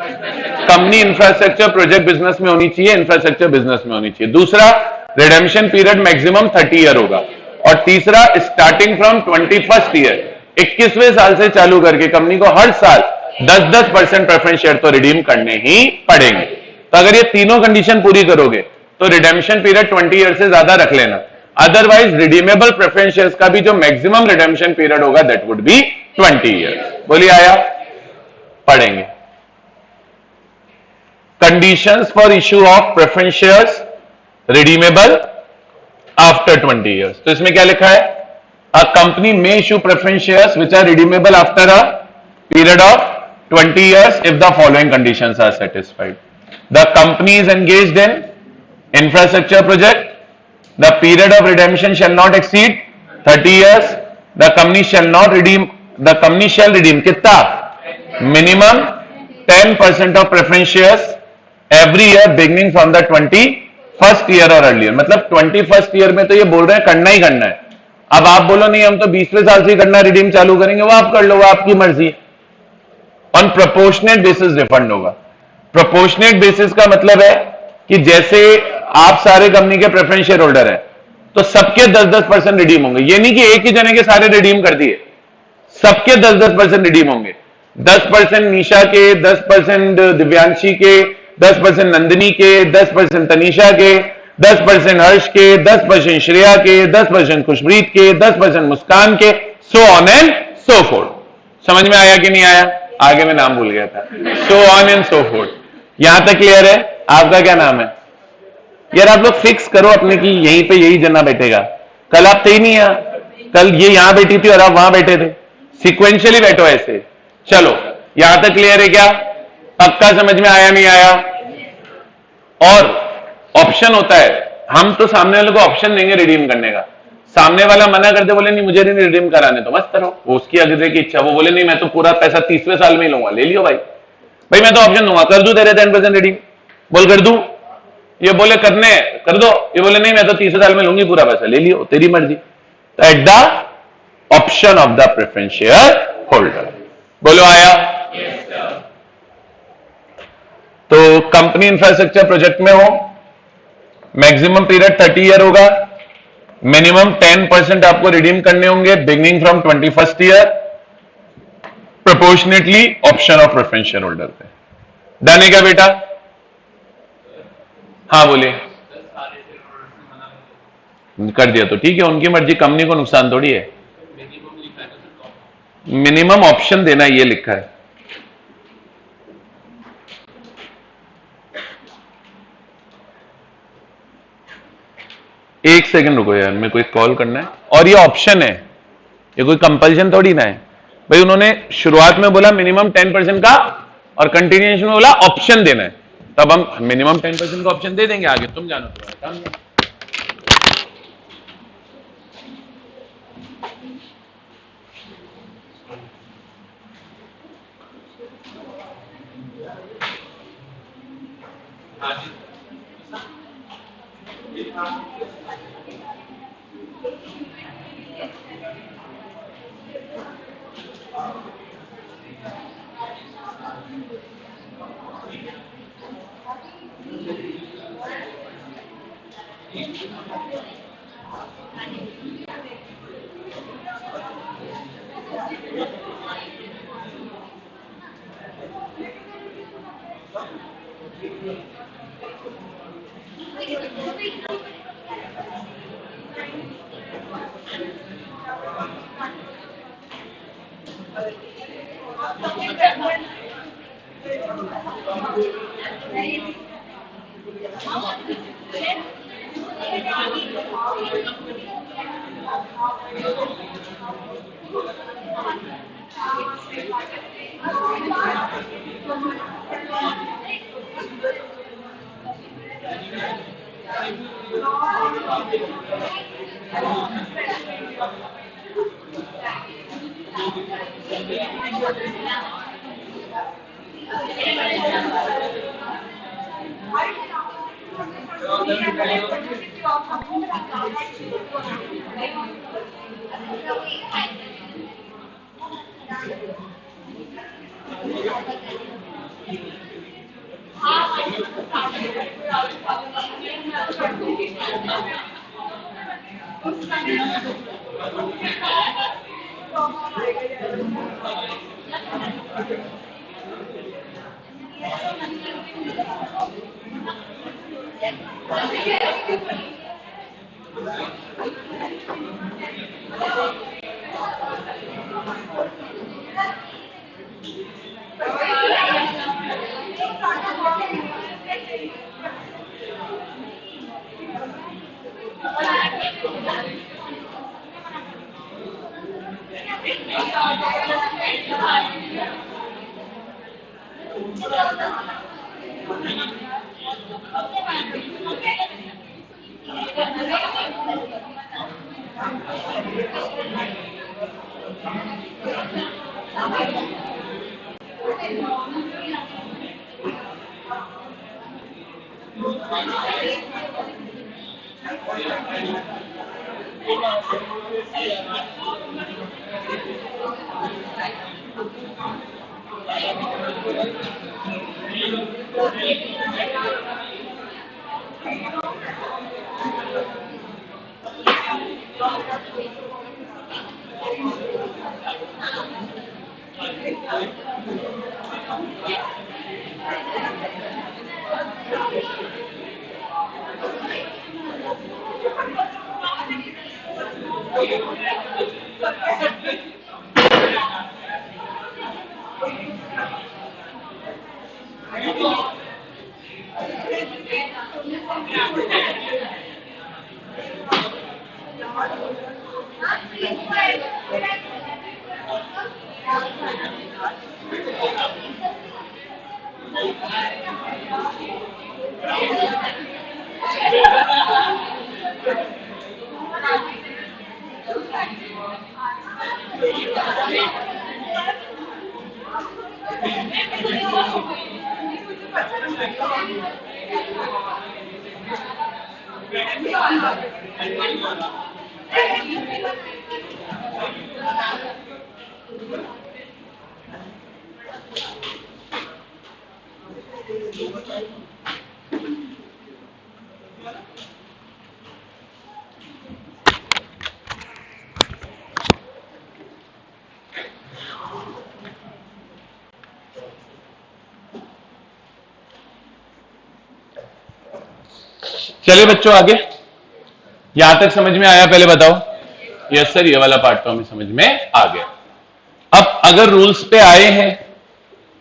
S1: कंपनी इंफ्रास्ट्रक्चर प्रोजेक्ट बिजनेस में होनी चाहिए, इंफ्रास्ट्रक्चर बिजनेस में होनी चाहिए। दूसरा रिडेम्पशन पीरियड मैक्सिमम 30 ईयर होगा, और तीसरा स्टार्टिंग फ्रॉम 21st ईयर 21वें साल से चालू करके कंपनी को हर साल 10% प्रेफरेंस शेयर तो रिडीम करने ही पड़ेंगे। तो अगर ये तीनों कंडीशन पूरी करोगे तो रिडेम्पशन पीरियड 20 ईयर से ज्यादा रख लेना, अदरवाइज रिडीमेबल प्रेफरेंस शेयर्स का भी जो मैक्सिमम रिडेम्पशन पीरियड होगा दैट वुड बी 20 ईयर। बोलिए आया? पढ़ेंगे conditions for issue of preference shares redeemable after 20 years. तो इसमें क्या लिखा है? A company may issue preference shares which are redeemable after a period of 20 years if the following conditions are satisfied. The company is engaged in infrastructure project. The period of redemption shall not exceed 30 years. The company shall not redeem. The company shall redeem कितना? Minimum 10% of preference shares every year beginning from the 21st year or earlier. मतलब 21st year में तो ये बोल रहे हैं करना ही करना है। अब आप बोलो नहीं हम तो 20वें साल से करना रिडीम चालू करेंगे, वो आप कर लो, वो आपकी मर्जी। ऑन प्रोपोर्शनेट बेसिस रिफंड होगा। प्रोपोर्शनेट बेसिस का मतलब है कि जैसे आप सारे कंपनी के प्रेफरेंस शेयर होल्डर हैं तो सबके 10% रिडीम होंगे। ये नहीं कि एक ही जने के सारे रिडीम कर दिए, सबके 10% रिडीम होंगे। 10% निशा के, 10% दिव्यांशी के, 10% नंदिनी के, 10% तनीषा के, 10% हर्ष के, 10% श्रेया के, 10% खुशप्रीत के, 10% मुस्कान के, so on and so fourth. समझ में आया कि नहीं आया? आगे मैं नाम भूल गया था। So on and so fourth. यहां तक क्लियर है? आपका क्या नाम है? यार आप लोग फिक्स करो अपने की यहीं पे यही जना बैठेगा। कल आप थे ही नहीं यहां, कल ये यहां बैठी थी और आप वहां बैठे थे, सिक्वेंशियली बैठो ऐसे। चलो यहां तक क्लियर है क्या? पक्का समझ में आया नहीं आया? और ऑप्शन होता है, हम तो सामने वाले को ऑप्शन देंगे रिडीम करने का। सामने वाला मना कर दे, बोले नहीं मुझे नहीं रिडीम कराने, तो मस्त करो, वो उसकी अगले की इच्छा। वो बोले नहीं मैं तो पूरा पैसा 30वें साल में ही लूंगा, ले लियो भाई। भाई मैं तो ऑप्शन दूंगा, कर दूं तेरे 10% रिडीम, बोल कर दूं। ये बोले करने कर दो, ये बोले नहीं मैं तो 30वें साल में लूंगी पूरा पैसा, ले लियो, तेरी मर्जी। तो at the option of the preference share holder. बोलो आया? तो कंपनी इंफ्रास्ट्रक्चर प्रोजेक्ट में हो, मैक्सिमम पीरियड 30 ईयर होगा, मिनिमम 10% आपको रिडीम करने होंगे beginning from 21st year, proportionately option of preference share holder पे। डन है क्या बेटा? हाँ बोलिए। कर दिया तो ठीक है, उनकी मर्जी, कंपनी को नुकसान थोड़ी है। मिनिमम ऑप्शन देना ये लिखा है। एक सेकंड रुको यार, मेरे को एक कॉल करना है। और ये ऑप्शन है, ये कोई कंपल्शन थोड़ी ना है भाई। उन्होंने शुरुआत में बोला मिनिमम 10% का और कंटिन्यूएशन में बोला ऑप्शन देना है, तब हम मिनिमम 10% का ऑप्शन दे देंगे, आगे तुम जानो तुम्हारा काम। चलिए बच्चों आगे, यहां तक समझ में आया? पहले बताओ। यस सर, ये वाला पार्ट तो हमें समझ में आ गया। अब अगर रूल्स पे आए हैं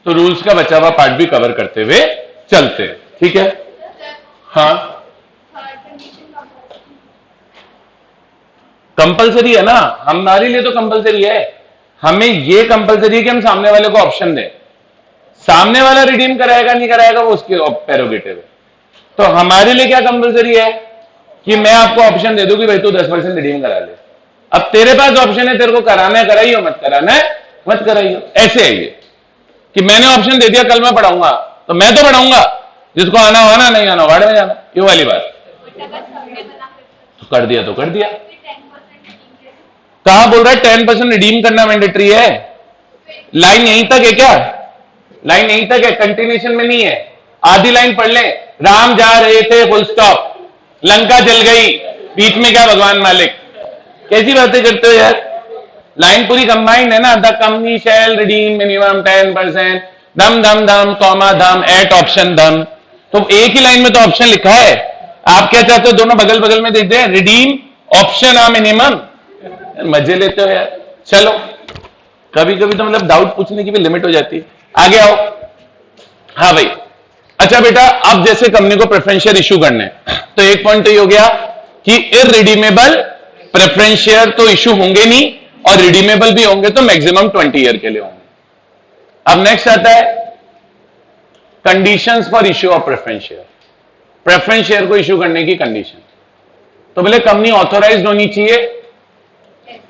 S1: तो रूल्स का बचा हुआ पार्ट भी कवर करते हुए चलते हैं, ठीक है? हाँ, कंपलसरी है ना, हमारे लिए तो कंपलसरी है। हमें ये कंपलसरी है कि हम सामने वाले को ऑप्शन दें। सामने वाला रिडीम कराएगा नहीं कराएगा वो उसके प्रेरोगेटिव है। तो हमारे लिए क्या कंपलसरी है कि मैं आपको ऑप्शन दे दूं कि भाई तू 10% रिडीम करा ले। अब तेरे पास ऑप्शन है, तेरे को कराना है कराइयो, मत कराना है मत कराइयो। ऐसे है ये कि मैंने ऑप्शन दे दिया कल मैं पढ़ाऊंगा तो मैं तो पढ़ाऊंगा, जिसको आना हो आना, नहीं आना वार्ड में जाना, ये वाली बात। तो कर दिया तो कर दिया। कहा बोल रहा है 10% रिडीम करना मैंडेटरी है? लाइन यहीं तक है क्या? लाइन यहीं तक है, कंटिन्यूएशन में नहीं है। आधी लाइन पढ़ ले। राम जा रहे थे फुल स्टॉप, लंका जल गई, बीच में क्या भगवान मालिक? कैसी बातें करते हो यार? लाइन पूरी कंबाइंड है ना। The company shall redeem minimum 10%, दम दम दम कॉमा दम एट ऑप्शन दम। तो एक ही लाइन में तो ऑप्शन लिखा है। आप क्या चाहते हो? दोनों बगल बगल में देख दे, रिडीम ऑप्शन आ मिनिमम। मजे लेते हो यार। चलो, कभी कभी तो मतलब डाउट पूछने की भी लिमिट हो जाती है। आगे आओ। हाँ भाई, अच्छा बेटा, अब जैसे कंपनी को प्रेफरेंस इशू करने हैं, तो एक पॉइंट तो ये हो गया कि इररिडीमेबल प्रेफरेंस शेयर तो इशू होंगे नहीं, और रिडीमेबल भी होंगे तो मैक्सिमम 20 ईयर के लिए होंगे। अब नेक्स्ट आता है conditions for issue of preference share. Preference share को इशू करने की कंडीशन, तो बोले कंपनी ऑथोराइज्ड होनी चाहिए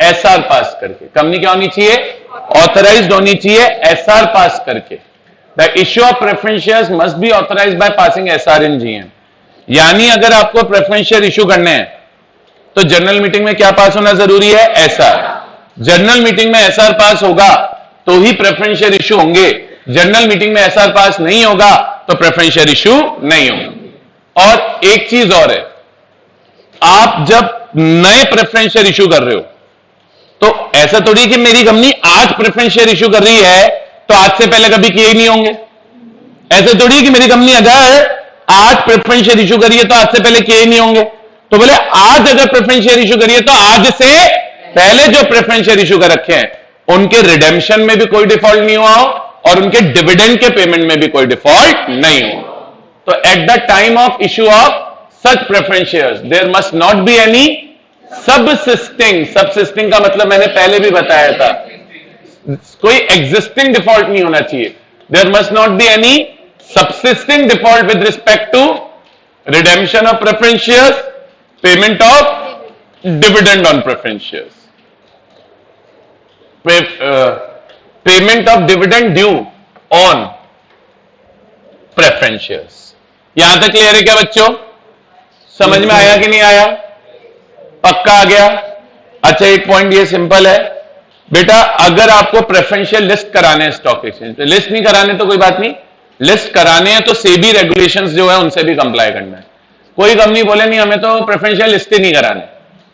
S1: एसआर पास करके। कंपनी क्या होनी चाहिए? ऑथोराइज्ड होनी चाहिए एसआर पास करके। The issue of preference shares must be authorised by passing SR in GM. यानी अगर आपको प्रेफरेंस शेयर इशू करने हैं तो जनरल मीटिंग में क्या पास होना जरूरी है? एसआर। जनरल मीटिंग में एसआर पास होगा तो ही प्रेफरेंस शेयर इशू होंगे। जनरल मीटिंग में एसआर पास नहीं होगा तो प्रेफरेंस शेयर इशू नहीं होगा। और एक चीज और है, आप जब नए प्रेफरेंस शेयर इशू कर रहे हो तो ऐसा थोड़ी कि मेरी कंपनी आज प्रेफरेंस शेयर इशू कर रही है तो आज से पहले कभी किए ही नहीं होंगे। ऐसे थोड़ी कि मेरी कंपनी अगर आज प्रेफरेंस शेयर इशू करिए तो आज से पहले किए ही नहीं होंगे। तो बोले आज अगर प्रेफरेंस शेयर इशू करिए तो आज से पहले जो प्रेफरेंस शेयर इशू कर रखे हैं उनके रिडेम्पशन में भी कोई डिफॉल्ट नहीं हुआ हो और उनके डिविडेंड के पेमेंट में भी कोई डिफॉल्ट नहीं हो। तो at the time of issue of such preference shares there must not be any subsisting. Subsisting का मतलब मैंने पहले भी बताया था, कोई एग्जिस्टिंग डिफॉल्ट नहीं होना चाहिए। There must not be any subsisting default with respect to redemption of preference shares, payment of dividend on preference shares, payment of dividend due on preference shares. यहां तक क्लियर है क्या बच्चों? समझ में आया कि नहीं आया? पक्का आ गया? अच्छा, एक पॉइंट ये सिंपल है बेटा, अगर आपको प्रेफरेंशियल लिस्ट कराने हैं स्टॉक एक्सचेंज पे, लिस्ट नहीं कराने तो कोई बात नहीं, लिस्ट कराने हैं तो सेबी रेगुलेशंस जो है उनसे भी कंप्लाई करना है। कोई कंपनी बोले नहीं हमें तो प्रेफरेंशियल लिस्ट ही नहीं कराने,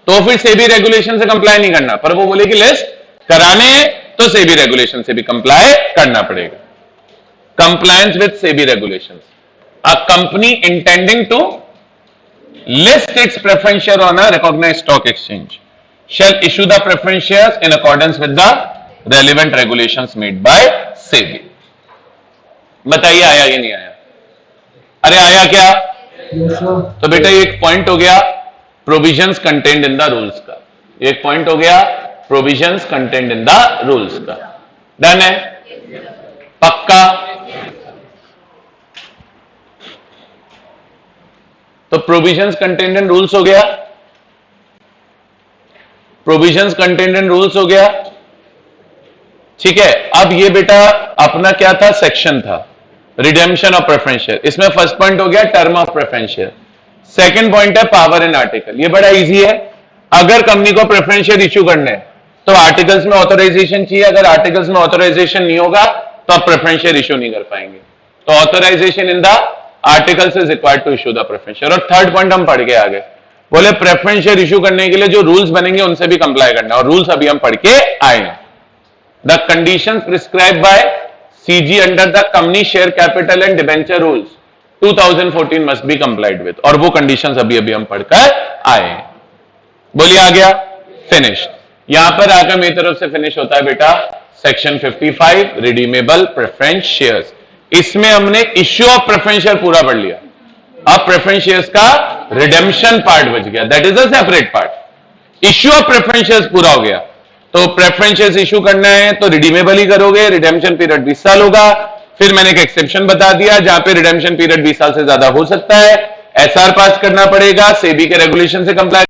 S1: तो फिर सेबी रेगुलेशन से कंप्लाई नहीं करना, पर वो बोले कि लिस्ट कराने हैं तो सेबी रेगुलेशन से भी कंप्लाई करना पड़ेगा। Compliance with SEBI regulations. A company intending to list its preference share on a recognized stock exchange shall issue the preference shares in accordance with the relevant regulations made by SEBI। बताइए आया कि नहीं आया? अरे आया क्या?
S2: Yes, sir.
S1: तो बेटा ये एक पॉइंट हो गया provisions content in the rules का। एक पॉइंट हो गया provisions content in the rules का। डन है? पक्का? तो प्रोविजंस कंटेंट एंड रूल्स हो गया, प्रोविजंस कंटेंट एंड रूल्स हो गया, ठीक है। अब ये बेटा अपना क्या था? सेक्शन था रिडेम्पशन ऑफ प्रेफरेंस शेयर। इसमें फर्स्ट पॉइंट हो गया term of preference share, second point है पावर इन आर्टिकल। ये बड़ा इजी है, अगर कंपनी को प्रेफरेंस शेयर इश्यू करने हैं तो आर्टिकल्स में ऑथराइजेशन चाहिए। अगर आर्टिकल्स में ऑथराइजेशन नहीं होगा तो आप प्रेफरेंस शेयर इश्यू नहीं कर पाएंगे। तो authorisation in the articles is required to issue the preference share. और थर्ड पॉइंट हम पढ़ के आगे, बोले प्रेफरेंस शेयर इशू करने के लिए जो रूल्स बनेंगे उनसे भी कंप्लाई करना, और रूल्स अभी हम पढ़ के आए। The conditions prescribed bye CG under the company share capital and debenture rules 2014 must be complied with, और वो कंडीशंस अभी अभी हम पढ़कर आए। बोलिए आ गया? फिनिश। यहां पर आकर मेरी तरफ से फिनिश होता है बेटा सेक्शन 55 रिडीमेबल प्रेफरेंस शेयर्स। इसमें हमने इश्यू ऑफ प्रेफरेंस शेयर पूरा पढ़ लिया। अब प्रेफरेंस शेयर्स का रिडेम्पशन पार्ट बच गया, that is a separate part. Issue of preference shares पूरा हो गया, तो प्रेफरेंस शेयर्स इश्यू करना है तो रिडीमेबल ही करोगे, रिडेम्पशन पीरियड 20 साल होगा। फिर मैंने एक एक्सेप्शन बता दिया जहां पे रिडेम्पशन पीरियड 20 साल से ज्यादा हो सकता है, एसआर पास करना पड़ेगा, सेबी के रेगुलेशन से कंप्लाई